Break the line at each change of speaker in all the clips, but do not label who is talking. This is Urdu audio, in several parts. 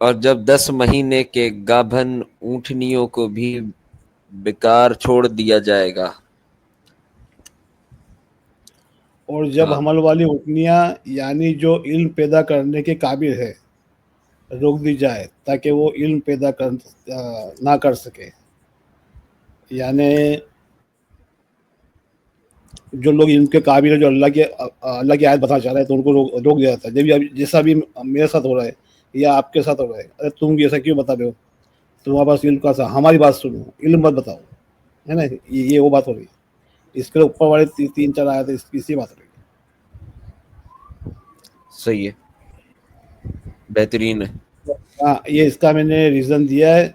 اور جب 10 مہینے کے گابھن اونٹنیوں کو بھی بیکار چھوڑ دیا جائے گا.
اور جب
ہاں
حمل والی اٹھنیاں یعنی جو علم پیدا کرنے کے قابل ہے روک دی جائے تاکہ وہ علم پیدا نہ کر سکے. یعنی جو لوگ ان کے قابل ہیں، جو اللہ کی آیت بتانا چاہ رہے ہیں، تو ان کو روک دیا جاتا ہے. جب جیسا بھی میرے ساتھ ہو رہا ہے یا آپ کے ساتھ ہو رہا ہے، ارے تم ایسا کیوں بتا رہے ہو، تمہارے پاس علم کا سا، ہماری بات سنو، علم مت بتاؤ، ہے نا. یہ وہ بات ہو رہی ہے. اس کے اوپر والے 3-4 آئے تھے، اسی بات ہو رہی ہے.
صحیح ہے، بہترین ہے.
ہاں، یہ اس کا میں نے ریزن دیا ہے.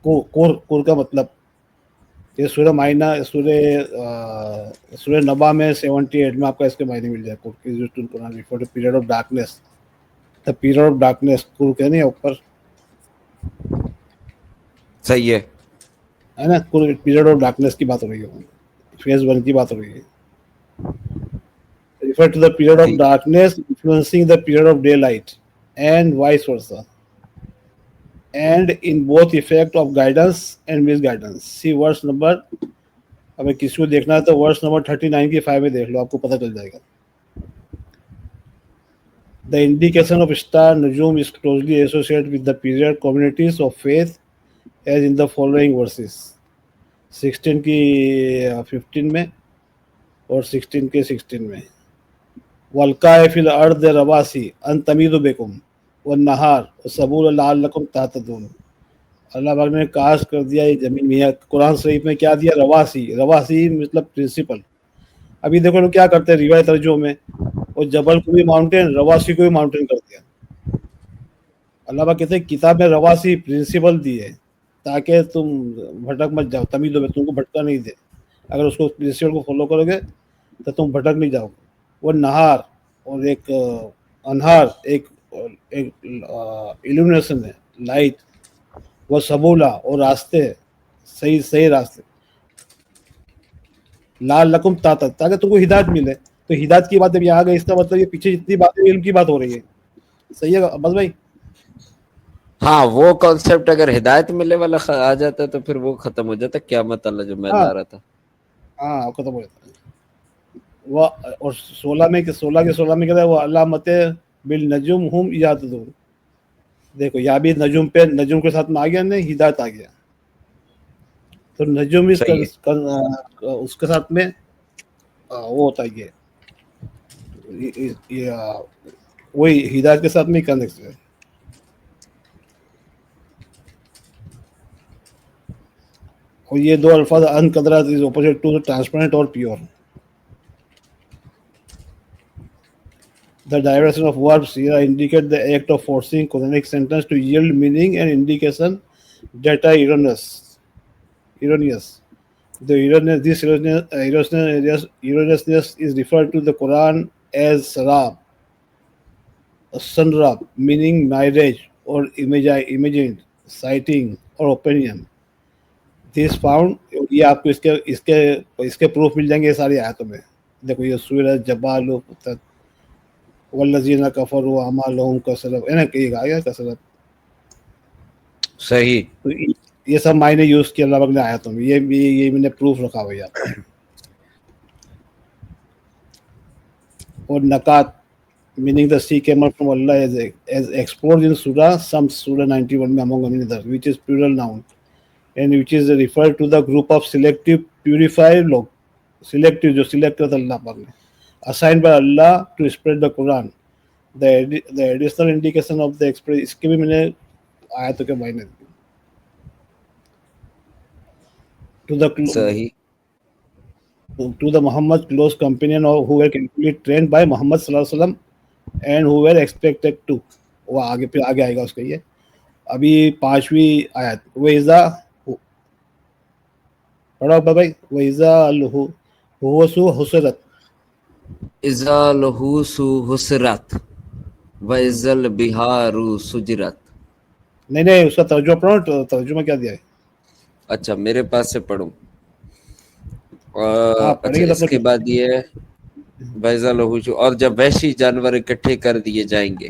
کور کا مطلب یہ سورہ معینہ، سورہ نبا میں 78 میں آپ کا اس کے معنی مل جائے. Period of darkness, the period of darkness کور کہ نہیں اوپر،
صحیح ہے.
ہے نا. پیریڈ آف ڈارکنیس کی بات ہو رہی ہے، فیز 1 کی بات ہو رہی ہے. Refer to the period of
ٹھیک.
darkness influencing the period of daylight and vice versa, and in both effect of guidance and misguidance. See verse number، اگر کسی کو دیکھنا ہے تو ورس نمبر 39 کی 5 میں دیکھ لو، آپ کو پتہ چل جائے گا. The indication of star nujum is closely associated with the period communities of faith as in the following verses. 16 کی 15 میں اور 16 کے 16 میں. وَالْقَائِفِ فِي الْأَرْضِ رَوَاسِي أَن تَمِيدُ بِكُمْ وَالنَّهَارِ وَالسَّبُولَ لَعَلَّكُمْ تَهْتَدُونَ. اللہ پاک نے کاش کر دیا یہ زمین میں. قرآن شریف میں کیا دیا؟ رواسی. رواسی مطلب پرنسپل. ابھی دیکھو لوگ کیا کرتے ہیں روایت ترجمہ میں، وہ جبل کو بھی ماؤنٹین، رواسی کو بھی ماؤنٹین کر دیا. اللہ پاک کہتے ہیں کتاب میں رواسی پرنسپل دی ہے تاکہ تم بھٹک مت جاؤ. تمیز میں تم کو بھٹکا نہیں دے. اگر اس کو پرنسپل کو فالو کرو گے تو تم بھٹک نہیں جاؤ. وہ نہار اور ایک انہار، ایک illumination ہے، لائٹ. وہ سبولا اور راستے، صحیح راستے. لعلکم تہتدون، تاکہ تم کو ہدایت ملے. تو ہدایت کی بات جب یہاں آ گئی، اس کا مطلب یہ پیچھے جتنی باتیں علم کی بات ہو رہی ہے. صحیح ہے بس بھائی.
ہاں، وہ کانسیپٹ اگر ہدایت ملے والا آ جاتا تو پھر وہ ختم ہو جاتا. قیامت اللہ جو میں
ہاں
لا رہا تھا.
ہاں ختم ہو جاتا ہے. وہ اور 16 میں 16 میں کہتا ہے وہ علامت بالنجم ہم یہتدون. دیکھو یہاں بھی نجم پہ، نجم کے ساتھ میں آ گیا نہیں، ہدایت آ گیا. تو نجم
صحیح ہے.
اس کے ساتھ میں وہ ہوتا ہے یہ وہی ہدایت کے ساتھ میں کنیکٹ ہے. اور یہ دو الفاظ ان قدرت از اپوزٹ ٹو ٹرانسپیرنٹ اور pure. The derivation of verbs here indicate the act of forcing cognatic sentence to yield meaning and indication that are erroneous. This erroneousness is referred to the Quran as sarab, sunrab, meaning mirage or imagined, sighting or opinion. This found، یہ آپ کو اس کے پروف مل جائیں گے ساری آیتوں میں. دیکھو یہ سورہ جبال والذین کفروا اعمالهم کسراب، ہے نا، کہ یہ آیا کسراب.
صحیح.
تو یہ سب معنی یوز کیا اللہ نے آیتوں میں. یہ میں نے پروف رکھا ہوا ہے یہاں پہ. اور نکات meaning the sea came out from Allah as explored in Surah 91 میں among many others, which is plural noun and which is referred to the group of selective purified log. Selective جو select کرتا اللہ پاک نے assigned by Allah to spread the Quran. The additional indication of the express، اس کے بھی میں نے آیتوں کے معنی دیے.
صحیح.
To the Muhammad close companion who were carefully trained by Muhammad صلی اللہ علیہ وسلم and who were expected to. وہ آگے پھر آگے آئے گا اس کا. یہ ابھی 5ویں آیت وَإِذَا، پڑھو بھائی، وَإِذَا الْحُوَسُ حُسِرَتْ.
اذا الحوس حسرت واذا البحار سجرت.
نہیں اس کا ترجمہ پڑھو. ترجمہ کیا دیا ہے؟
اچھا میرے پاس سے پڑھوں.
ہاں پڑھیں
اچھا
گے
اس
تو
کے بعد یہ ہے وَإِذَا الْوُحُوشُ، اور جب وحشی جانور اکٹھے کر دیے جائیں گے.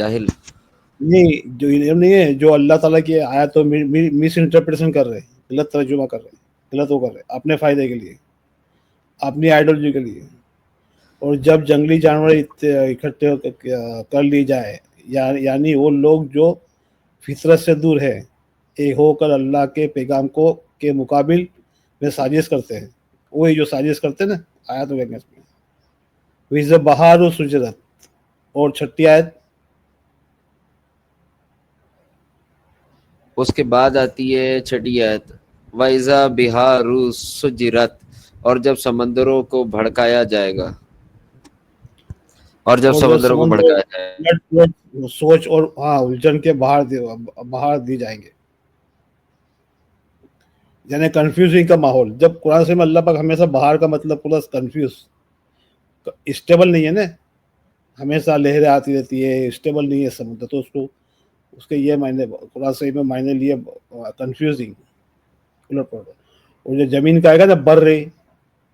جاہل.
نہیں، جو علم نہیں ہے، جو اللہ تعالیٰ کی آیات تو مس انٹرپریٹیشن کر رہے ہیں، غلط ترجمہ کر رہے ہیں، غلط وہ کر رہے ہیں اپنے فائدے کے لیے، اپنی آئیڈیالوجی کے لیے. اور جب جنگلی جانور اکٹھے کر لی جائے، یعنی وہ لوگ جو فطرت سے دور ہے، ایک ہو کر اللہ کے پیغام کو کے مقابل میں سازش کرتے ہیں، وہی جو سازش کرتے ہیں نا، آیات میں ویز بہار و سجرت. اور چھٹی آیت،
اس کے بعد آتی ہے چھٹی آیت، وَإِذَا بِحَارُ سُجِّرَتْ، اور جب سمندروں کو بھڑکایا جائے گا، اور جب
اور جب
سمندروں کو
سمندر
بھڑکایا جائے گا.
سوچ اور ہاں الجھن کے باہر دی جائیں گے، یعنی کنفیوزنگ کا ماحول. جب قرآن سے میں اللہ پاک ہمیشہ باہر کا مطلب پورا کنفیوز، اسٹیبل نہیں ہے نا، ہمیشہ لہریں آتی رہتی ہے، اسٹیبل نہیں ہے سمندر، تو اس کو اس کے یہ معنی قرآن صحیح میں معنی لیے کنفیوزنگ. اور جو زمین کا آئے گا نا بر رہی،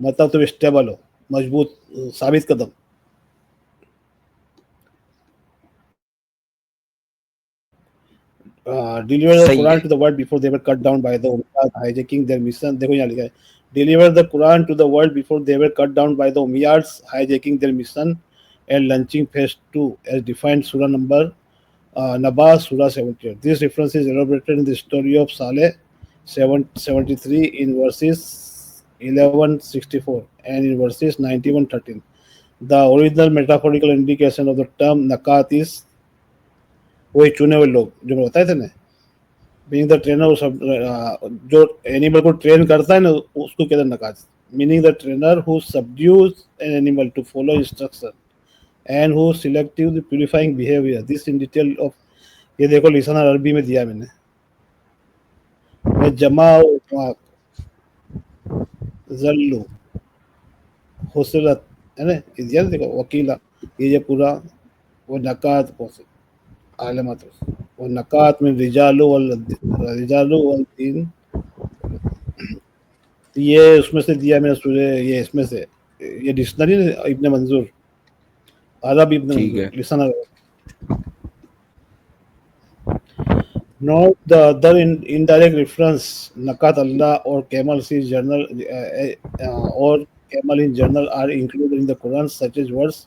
مطلب تو اسٹیبل ہو، مضبوط، ثابت قدم. Deliver the
صحیح
Quran
ہے.
to the world before they were cut down by the Umayyads hijacking their mission. دیکھو یہاں لکھا ہے Deliver the Quran to the world before they were cut down by the Umayyads hijacking their mission and launching phase 2 as defined Surah number Naba Surah 78. This reference is elaborated in the story of Saleh 73 in verses 1164 and in verses 9113. The original metaphorical indication of the term nakat is وہی چنے ہوئے لوگ جو میں بتائے تھے نا، میننگ دا ٹرینر، جو اینیمل کو ٹرین کرتا ہے نا اس کو کہتے ہیں نکاج. Meaning the trainer who subdues an animal to follow instruction and who selective purifying behaviour. This in detail of, یہ دیکھو لسان عربی میں دیا میں نے، وہ جمع ذلو حسرت ہے نا، یہ دیا نا، دیکھو وکیلا، یہ پورا وہ نکات کو عالمات والنکات من رجال والدین. یہ اس میں سے دیا میں نے سورہ، یہ اس میں سے، یہ ڈکشنری ابن منظور، عرب ابن
ٹھیک
منظور
ہے.
لسان عرب. Note the other indirect reference nakat Allah or camel is journal or camel in journal are included in the Quran, such as verse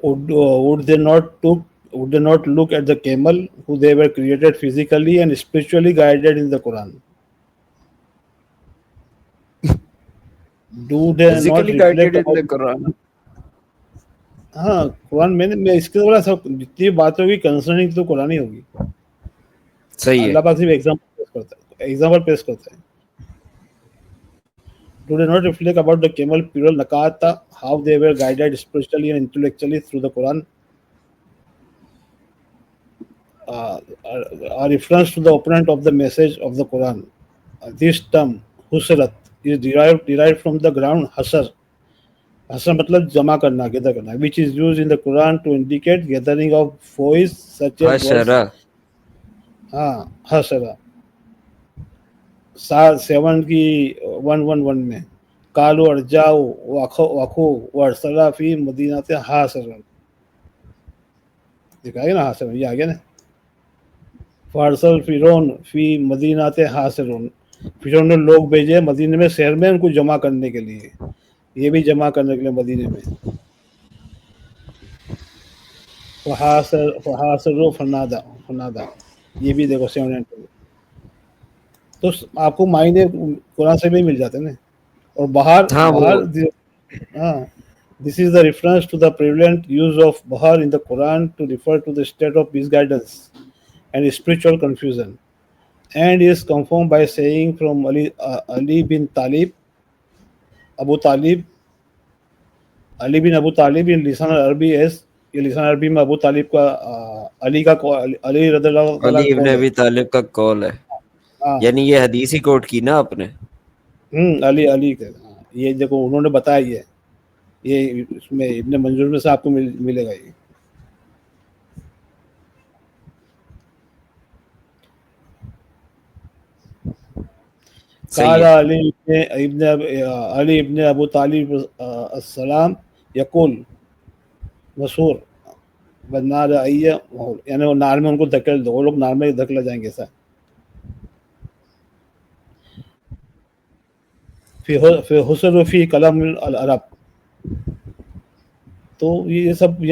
Would they not look at the camel who they were created physically and spiritually guided in the Quran? Do they not
physically
reflect
guided in
about
دا قرآن.
ہاں قرآن میں اس کے بڑا سب جتنی بات ہوگی کنسرننگ تو قرآن ہی ہوگی.
صحیح ہے.
اللہ پاک صرف ایگزامپل پیش کرتا ہے. Do they not reflect about the camel plural nakata, how they were guided spiritually and intellectually through the Quran? A reference to the opponent of the message of the Quran. This term, husrat, is derived from the ground hasar. Hasar مطلب جمع کرنا، gather کرنا, which is used in the Quran to indicate gathering of voice such as verse
حشرہ.
hasara 7 کی 111 میں قالوا ارجعوا وخو وارسلا فی مدینات حاصرا. دیکھا گیا نا حاصرا، یہ آ گیا نا. فارسل فرعون فی مدینات حاصرون، فرعون نے لوگ بھیجے مدینے میں، شہر میں ان کو جمع کرنے کے لیے، یہ بھی جمع کرنے کے لیے مدینے میں. فحاصر فنادا، یہ بھی دیکھو 7. تو آپ کو معنی قرآن سے بھی مل جاتے ہیں نا. اور باہر
ہاں وہ
ہاں this is the reference to the prevalent use of bahar in the Quran to refer to the state of misguidance and spiritual confusion, and is confirmed by saying from Ali bin Talib, Abu Talib, Ali bin Abu Talib in Lisan al-Arabi as، یہ لسان عربی میں ابو طالب کا علی کا علی رضی اللہ تعالیٰ
علی
کا
ابن
قول ہے.
ابی طالب کا قول ہے.
ہاں
یعنی یہ حدیث ہی کوٹ کی نا آپ نے.
علی کا، یہ دیکھو انہوں نے بتایا، یہ اس میں ابن منظور میں سے آپ کو ملے گا. یہ
صحیح
قال
ہے.
علی ابن ابو طالب السلام یقول مسور بنار آئیے، یعنی وہ نار میں ان کو دھکیل دو، وہ لوگ نار میں دھکیلا جائیں گے. ایسا فی حسن فی کلام العرب. تو یہ سب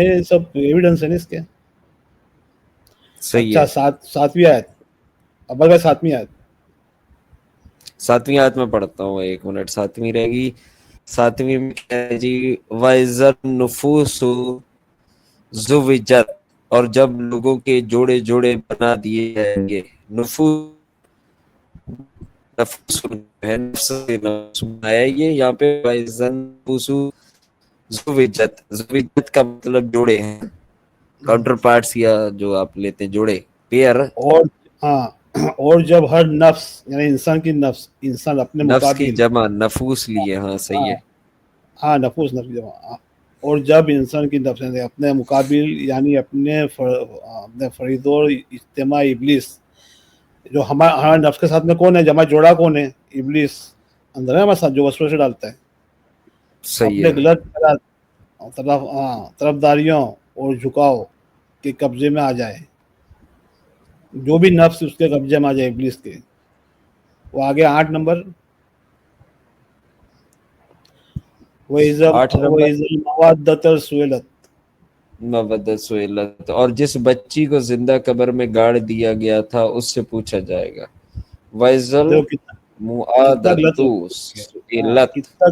ایویڈنس ہے نا اس کے.
صحیح
اچھا
ہے.
ساتویں آیت، اب اگر ساتویں آیت
7ویں آیت میں پڑھتا ہوں، 1 منٹ. 7ویں رہے گی. 7ویں میں کیا ہے جی؟ وَإِذَا النُّفُوسُ زُوِّجَتْ، اور جب لوگوں کے جوڑے جوڑے بنا دیے جائیں گے. نفوس ہے، نفس بنایا یہ یہاں پہ. وَإِذَا النُّفُوسُ زُوِّجَتْ، زُوِّجَتْ کا مطلب جوڑے ہیں، کاؤنٹر پارٹس، یا جو آپ لیتے ہیں جوڑے، پیئر.
اور ہاں اور جب ہر نفس یعنی انسان کی نفس، انسان اپنے
نفس کی
مقابل،
جمع نفوس لیے. ہاں صحیح
ہاں
ہے.
ہاں نفوس اور جب انسان کی نفس یعنی اپنے مقابل، یعنی اپنے فرید اور اجتماع ابلیس، جو ہمارا نفس کے ساتھ میں کون ہے، جمع جوڑا کون ہے؟ ابلیس اندر ہے ہمارے ساتھ، جو وسوسے ڈالتا ہے.
صحیح
اپنے
ہے.
غلط طرفداریوں اور جھکاؤ کے قبضے میں آ جائے. جو بھی نفس اس کے قبضے میں آ جائے ابلیس کے. وہ آگے 8 نمبر،
8 نمبر،
وَإِذَا الْمَوَدَّةُ سُئِلَتْ.
مودت سئلت، اور جس بچی کو زندہ قبر میں گاڑ دیا گیا تھا اس سے پوچھا جائے گا. وَإِذَا
دیکھو کتنا غلط
الْمُوءَدَةُ
ہے.
سُئلت.
کتنا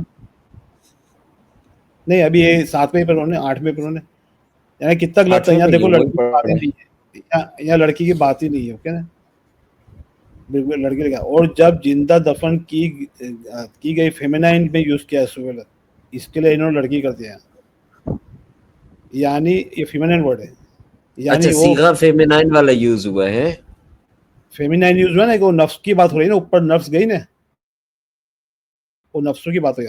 نہیں، ابھی یہ 7ویں پر انہوں نے 8ویں پر انہوں نے، یعنی کتنا غلط ہے.
8ویں
یہاں
میں یہ
دیکھو
وہی
لڑکی کی بات
پڑھ
ہی
رہے
نہیں ہے، یہاں لڑکی کی بات ہی نہیں ہے. اوکے نا، بالکل لڑکی لگا. اور جب زندہ دفن کی گئی فیمینائن میں یوز کیا ہے سہولت، اس کے لیے انہوں نے لڑکی کر دیا. یعنی یہ فیمینائن ورڈ ہے،
اچھا،
یعنی وہ
صیغہ فیمینائن والا یوز ہوا ہے.
فیمینائن یوز ہوا نا، کہ وہ نفس کی بات ہو رہی ہے نا، اوپر نفس گئی نا، وہ نفسوں کی بات ہوئی.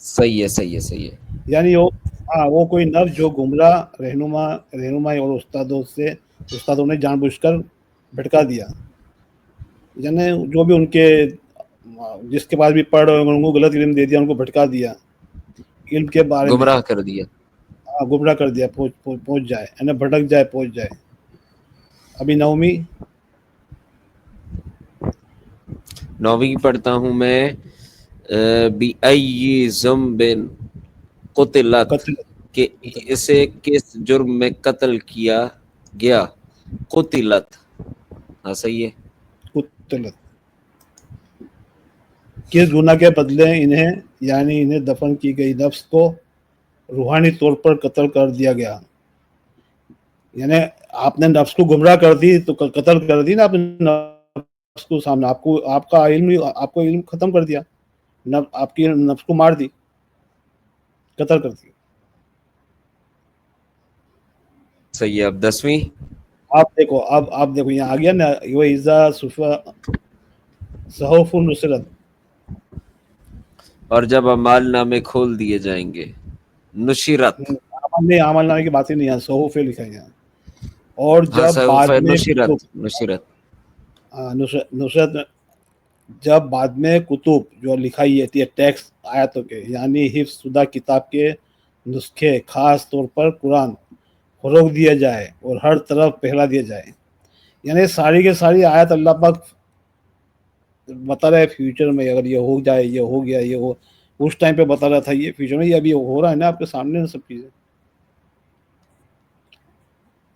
صحیح ہے. صحیح ہے. صحیح ہے.
یعنی وہ کوئی نفس جو گمراہ رہنمائی اور استادوں نے جان بوجھ کر بھٹکا دیا. یعنی جو بھی ان کے جس کے پاس بھی پڑھ رہے ان کو غلط علم دے دیا، ان کو بھٹکا دیا علم کے بارے میں.
گمراہ کر دیا.
گمراہ کر دیا، پہنچ جائے، یعنی بھٹک جائے، پہنچ جائے. ابھی 9ویں
9ویں کی پڑھتا ہوں میں. بِأَيِّ ذَنبٍ قُتِلَتْ،
قتل
کہ اسے کس جرم میں قتل کیا گیا. قُتِلَتْ، ہاں صحیح ہے.
قتلت، کس گناہ کے بدلے انہیں، یعنی انہیں دفن کی گئی نفس کو روحانی طور پر قتل کر دیا گیا. یعنی آپ نے نفس کو گمراہ کر دی تو قتل کر دی نا آپ نے نفس کو. سامنے آپ کا علم ختم کر دیا، آپ کی نفس کو مار دی، قتل کر دی.
صحیح ہے. اب 10ویں.
آپ دیکھو یہاں آ گیا نا، وہ ایزا صحف نصرت.
اور جب اعمال نامے کھول دیے جائیں گے. نشرت.
عمل نامے کی بات ہی نہیں ہے، صحف لکھا ہے یہاں. اور
ہاں
جب
صحف
بعد میں
نشرت. نشرت.
نصرت، جب بعد میں کتب جو لکھائی جاتی ہے ٹیکسٹ آیاتوں کے، یعنی حفظ شدہ کتاب کے نسخے، خاص طور پر قرآن، فروغ دیا جائے اور ہر طرف پھیلا دیا جائے. یعنی ساری کے ساری آیت اللہ پاک بتا رہا ہے فیوچر میں اگر یہ ہو جائے، یہ ہو گیا، یہ ہو، اس ٹائم پہ بتا رہا تھا یہ فیوچر میں، یہ ابھی ہو رہا ہے نا آپ کے سامنے سب چیزیں.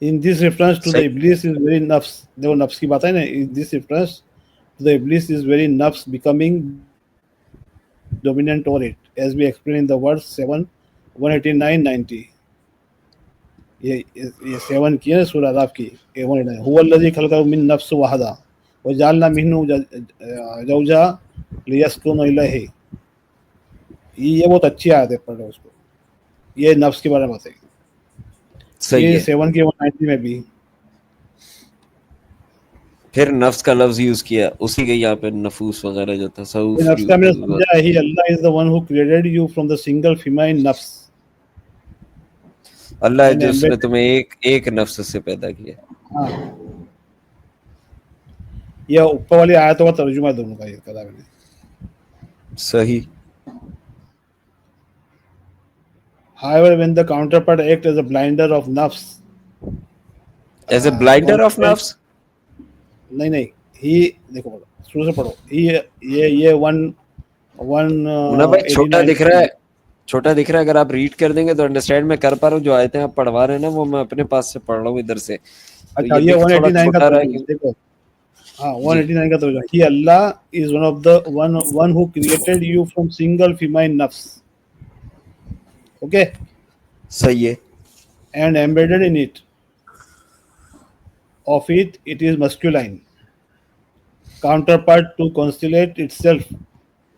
In this reference to the
صحیح.
Iblis is very nafs. دیکھو نفس کی بات ہے نا. In this reference to the Iblis is very nafs becoming dominant over it, as we explain in the verse 7, 189-90. یہ 7 کی ہے سورہ اعراف کی. 189 هو الذي خلق من نفس واحدة وجعلنا منه زوجها ليسكنوا إليه. یہ بہت اچھی آیت ہے، پڑھ لو اس کو. یہ نفس کے بارے میں بات ہے.
صحیح
یہ
ہے.
7 کی 190 میں بھی
پھر نفس کا لفظ یوز کیا اسی کے یہاں پہ نفوس وغیرہ جو تصوف.
نفس کا میں نے سمجھا ہی اللہ is the one who created you from the single female نفس.
اللہ ہے جو اس نے
embedded.
تمہیں ایک نفس سے پیدا کیا.
ہاں، یہ اوپر والی آیتوں کا ترجمہ ہے دونوں کا، یہ کرا میں نے.
صحیح.
However, when the counterpart acts as a blinder of nafs,
As a blinder of
constant,
nafs.
نہیں ہی دیکھو پڑھو شروع سے پڑھو یہ ون
منا بھائی
ایٹی
چھوٹا
نائن.
دکھ رہا ہے, چھوٹا دکھ رہا ہے. اگر آپ ریڈ کر دیں گے تو انڈرسٹینڈ میں کر پا رہا ہوں. جو آیتیں آپ پڑھوا رہے ہیں نا وہ میں اپنے پاس سے پڑھ رہا ہوں ادھر سے, تو
اچھا
یہ
یہ
لکھ تھوڑا
189 کا
چھوٹا رہا
ترجمہ
ہے.
دیکھو. ہاں
جی
189 کا ترجمہ, ہی اللہ is one of the one who created you from single female nafs, okay,
صحیح ہے.
and embedded in it of it is masculine counterpart to constellate itself.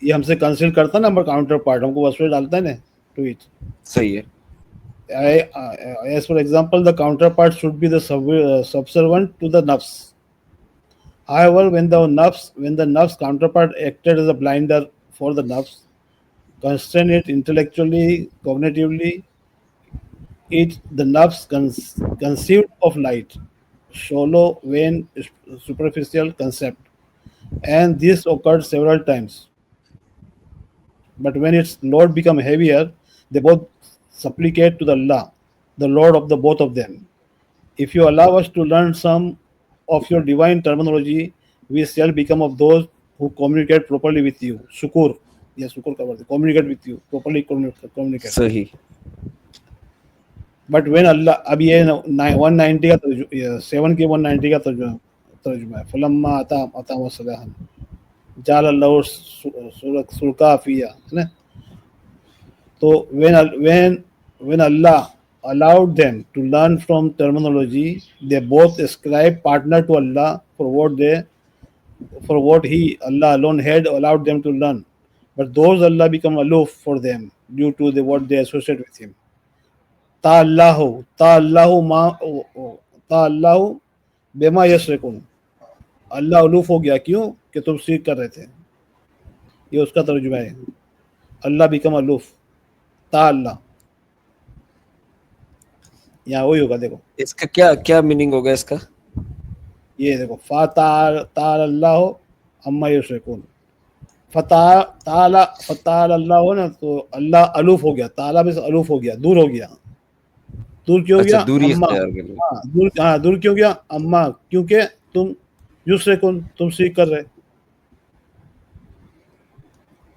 یہ ہم سے کنسل کرتا ہے نا, ہمارا کاؤنٹر پارٹ ہم کو وسوسے ڈالتا ہے نا ٹو اٹ.
صحیح ہے.
As for example, the counterpart should be the subservient to the nafs. However, when the nafs counterpart acted as a blinder for the nafs, constrain it intellectually, cognitively, the nafs conceived of light, shallow, vain, superficial concept, and this occurred several times. But when its load become heavier, they both supplicate to the Allah, the Lord of the both of them. If you allow us to learn some of your divine terminology, we shall become of those who communicate properly with you. Shukur. Yes, shukur ka word. Communicate with you. Properly communicate.
صحیح.
But when Allah, اب یہ 190 کا ترجمہ, 7 کے 190 کا ترجمہ ہے. فلما عطا وصلاح جعل اللہ سرکا فیہ, ہے نا. تو when Allah allowed them to learn from terminology, they both ascribed partner to Allah for what he, Allah alone, had allowed them to learn. But those Allah become aloof for them due to what they associate with him. ta'allahu bima yashrikun. اللہ الوف ہو گیا, کیوں کہ تم شرک کر رہے تھے. یہ اس کا ترجمہ ہے. اللہ بیکم الوف, تا اللہ, یہاں وہی ہوگا. دیکھو
اس کا کیا کیا میننگ ہوگا اس کا؟
یہ دیکھو, فتعال اللہ عما یشرکون. فتعال اللہ ہو نا, تو اللہ الوف ہو گیا. تعالیٰ میں سے الوف ہو گیا, دور ہو گیا. دور کیوں
اچھا
گیا؟
دوری
اما.
اختیار کر لیں.
ہاں دور کیوں گیا؟ اما, کیونکہ تم یشرکون, تم شرک کر رہے.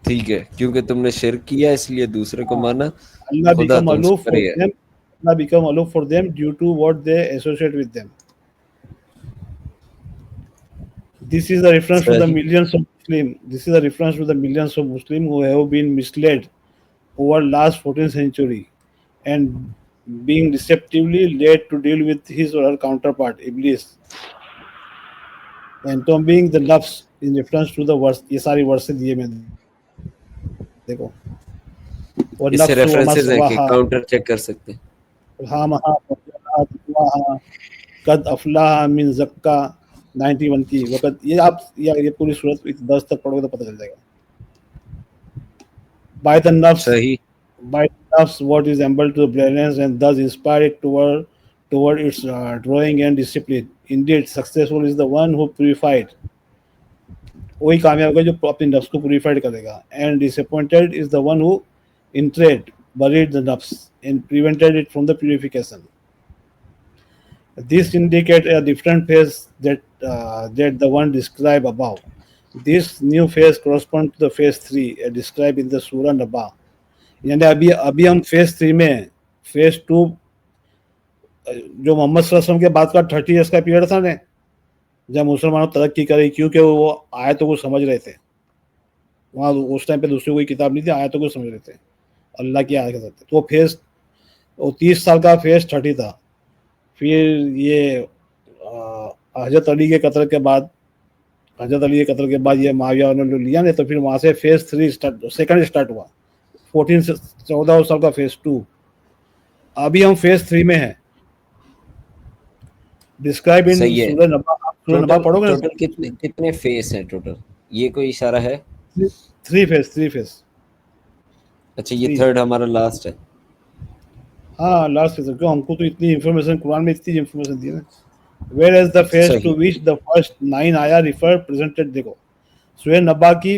ٹھیک ہے, کیونکہ تم نے شرک کیا اس لیے دوسرے کو مانا.
Allah
خدا
become
تم سے
aloof for
پرے ہے.
them. Allah become aloof for them due to what they associate with them. This is a reference to the
صحیح.
millions of Muslims. This is a reference to the millions of Muslims who have been misled over last 14th century and being deceptively led to deal with his or her counterpart, Iblis, and to being the nafs in reference to the verse. یہ ساری ورسیں دیے میں دیکھو.
اس سے
وَالنَّفْسُ وَمَا
ریفرنسز ہیں کہ
سَوَّاهَا
کاؤنٹر چیک کر سکتے ہیں.
قد افلاح من زکا 91 کی وقت. یہ آپ یہ پوری صورت 10 تک پڑھو گے تو پتہ چل جائے گا. By the
صحیح.
nafs what is able to brilliance and thus inspire it toward its drawing and discipline. Indeed, successful is the one who purified. وہی کامیاب ہوگا جو اپنے نفس کو پیوریفائڈ کرے گا. And disappointed is the one who entreated, buried the nafs and prevented it from the purification. This indicates a different phase that the one described above. This new phase corresponds to the phase 3 described in the Surah Naba. یعنی ابھی ہم فیز 3 میں ہیں. فیز 2 جو محمد صلی اللہ علیہ وسلم کے بعد کا 30 ایئرس کا پیریڈ تھا نا, جب مسلمانوں ترقی کری, کیونکہ وہ آیتوں کو سمجھ رہے تھے. وہاں اس ٹائم پہ دوسری کوئی کتاب نہیں تھی, آیتوں کو سمجھ رہے تھے, اللہ کی آیت تھے. تو وہ فیز 30 سال کا فیز 30 تھا. پھر یہ حضرت علی کے قتل کے بعد یہ معاویہ نے لیا نہیں, تو پھر وہاں سے فیز 3 سیکنڈ اسٹارٹ ہوا. 14 سال کا فیز 2. ابھی ہم فیز 3 میں ہیں. ڈسکرائب ان سورہ نبا پڑھو گے.
ٹوٹل کتنے فیز ہیں ٹوٹل؟ یہ کوئی اشارہ ہے؟
3 فیز.
اچھا یہ تھرڈ ہمارا لاسٹ ہے.
ہاں لاسٹ فیز, کیوں ہم کو تو اتنی انفارمیشن قرآن میں اتنی انفارمیشن دی نا. Whereas the phase to which the first 9 آیا refer presented. دیکھو سورہ نبا کی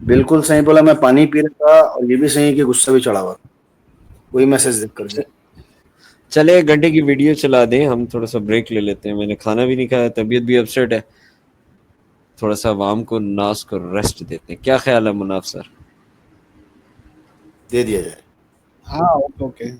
بالکل صحیح بولا, میں پانی پی رہا تھا اور یہ بھی صحیح ہے کہ غصہ بھی چڑھا ہوا تھا, کوئی میسج دیکھ کر کے.
چلے 1 گھنٹے کی ویڈیو چلا دیں, ہم تھوڑا سا بریک لے لیتے ہیں. میں نے کھانا بھی نہیں کھایا, طبیعت بھی اپسیٹ ہے, تھوڑا سا عوام کو ناس کو ریسٹ دیتے ہیں. کیا خیال ہے مناف سر؟
دے دیا جائے.
ہاں اوکے اوکے.